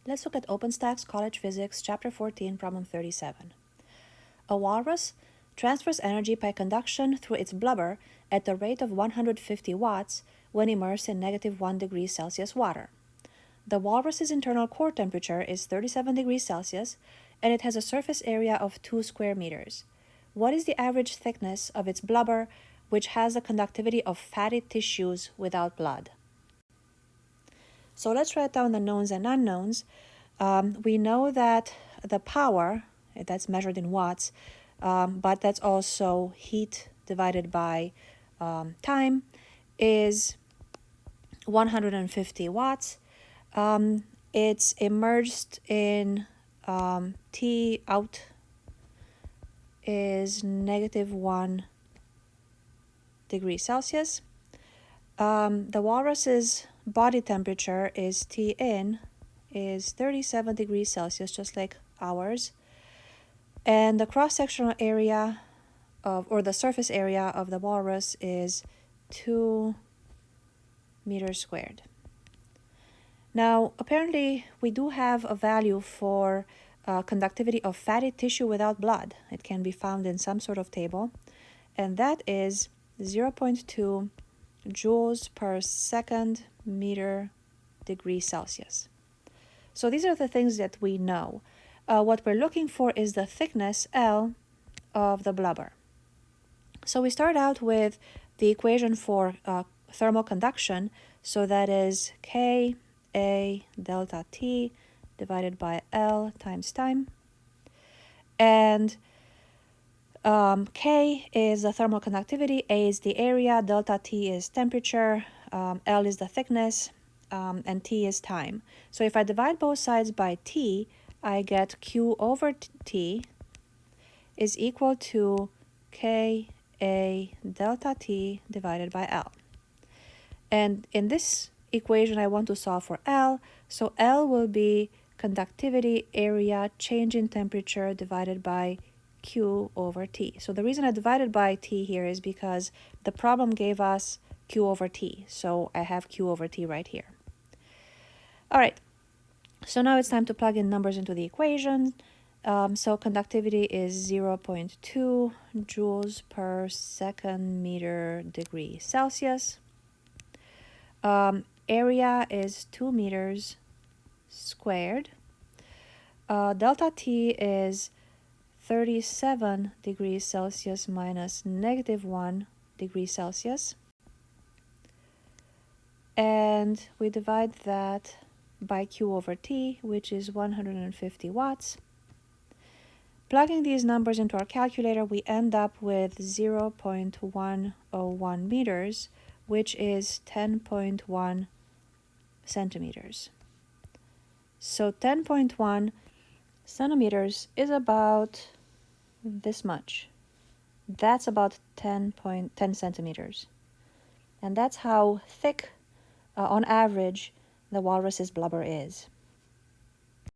Let's look at OpenStax College Physics, Chapter 14, Problem 37. A walrus transfers energy by conduction through its blubber at the rate of 150 watts when immersed in -1 degree Celsius water. The walrus's internal core temperature is 37 degrees Celsius, and it has a surface area of 2 square meters. What is the average thickness of its blubber, which has the conductivity of fatty tissues without blood? So let's write down the knowns and unknowns. We know that the power, that's measured in watts, but that's also heat divided by time, is 150 watts. It's immersed in T out is -1 degree Celsius. The walrus's body temperature is T in is 37 degrees Celsius, just like ours. And the cross-sectional area or the surface area of the walrus is 2 meters squared. Now, apparently, we do have a value for conductivity of fatty tissue without blood. It can be found in some sort of table, and that is 0.2 joules per second meter degree Celsius. So these are the things that we know. What we're looking for is the thickness L of the blubber. So we start out with the equation for thermal conduction. So that is Ka delta T divided by L times time. And K is the thermal conductivity, A is the area, delta T is temperature, L is the thickness, and T is time. So if I divide both sides by T, I get Q over T is equal to Ka delta T divided by L. And in this equation, I want to solve for L, so L will be conductivity area change in temperature divided by Q over T. So the reason I divided by T here is because the problem gave us Q over T. So I have Q over T right here. All right, so now it's time to plug in numbers into the equation. So conductivity is 0.2 joules per second meter degree Celsius. Area is 2 meters squared. Delta T is 37 degrees Celsius minus -1 degree Celsius. And we divide that by Q over T, which is 150 watts. Plugging these numbers into our calculator, we end up with 0.101 meters, which is 10.1 centimeters. So 10.1 centimeters is about this much. That's about 10 centimeters. And that's how thick, on average, the walrus's blubber is.